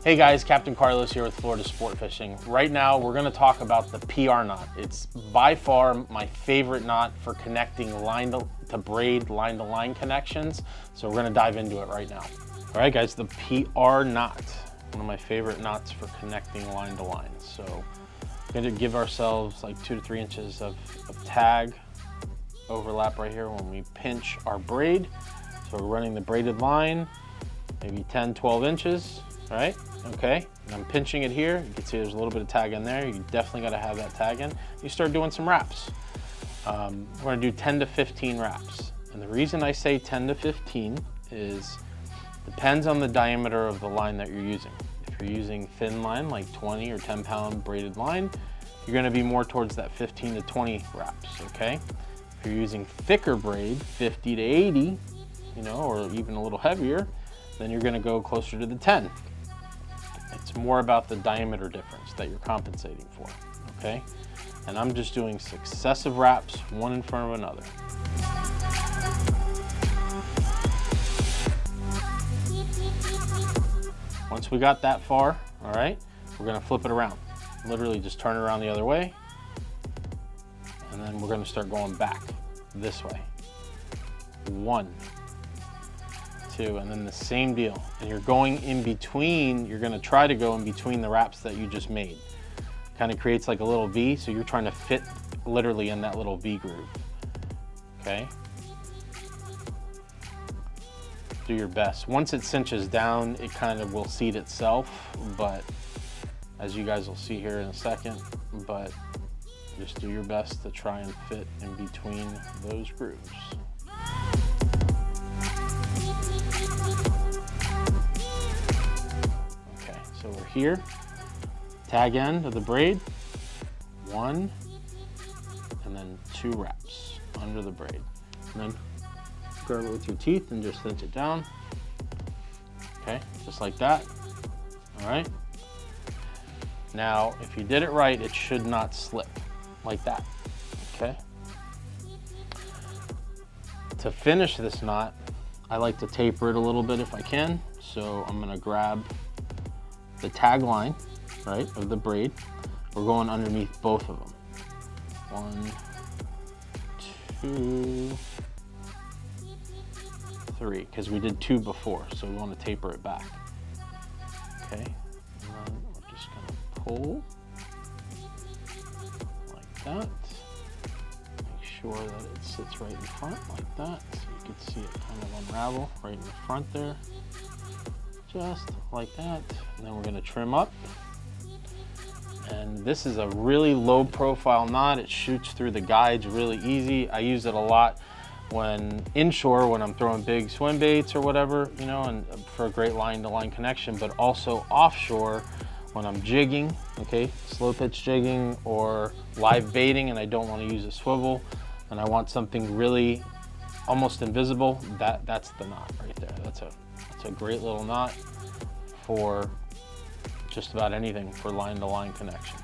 Hey guys, Captain Carlos here with Florida Sport Fishing. Right now we're going to talk about the PR knot. It's by far my favorite knot for connecting line to braid, line to line connections. So we're going to dive into it right now. All right guys, the PR knot, one of my favorite knots for connecting line to line. So we're going to give ourselves like 2 to 3 inches of tag overlap right here when we pinch our braid. So we're running the braided line, maybe 10, 12 inches. All right, okay, and I'm pinching it here. You can see there's a little bit of tag in there. You definitely gotta have that tag in. You start doing some wraps. We're gonna do 10 to 15 wraps. And the reason I say 10 to 15 is, depends on the diameter of the line that you're using. If you're using thin line, like 20 or 10 pound braided line, you're gonna be more towards that 15 to 20 wraps, okay? If you're using thicker braid, 50 to 80, you know, or even a little heavier, then you're gonna go closer to the 10. It's more about the diameter difference that you're compensating for, okay? And I'm just doing successive wraps, one in front of another. Once we got that far, all right, we're gonna flip it around. Literally just turn it around the other way, and then we're gonna start going back this way. 1, 2, and then the same deal. And you're going in between, you're gonna try to go in between the wraps that you just made. Kind of creates like a little V, so you're trying to fit literally in that little V groove, okay? Do your best. Once it cinches down, it kind of will seat itself, but as you guys will see here in a second, but just do your best to try and fit in between those grooves. So we're here, tag end of the braid, 1, and then 2 wraps under the braid. And then grab it with your teeth and just cinch it down. Okay, just like that. All right. Now, if you did it right, it should not slip like that, okay? To finish this knot, I like to taper it a little bit if I can. So I'm gonna grab the tag line, right, of the braid. We're going underneath both of them. 1, 2, 3, because we did 2 before, so we want to taper it back. Okay, and then we're just gonna pull like that. Make sure that it sits right in front like that, so you can see it kind of unravel right in the front there. Just like that, and then we're going to trim up. And this is a really low profile knot. It shoots through the guides really easy. I use it a lot when inshore, when I'm throwing big swim baits or whatever, you know, and for a great line to line connection, but also offshore when I'm jigging, okay, slow pitch jigging or live baiting, and I don't want to use a swivel and I want something really almost invisible. That's the knot right there. That's a great little knot for just about anything for line to line connection.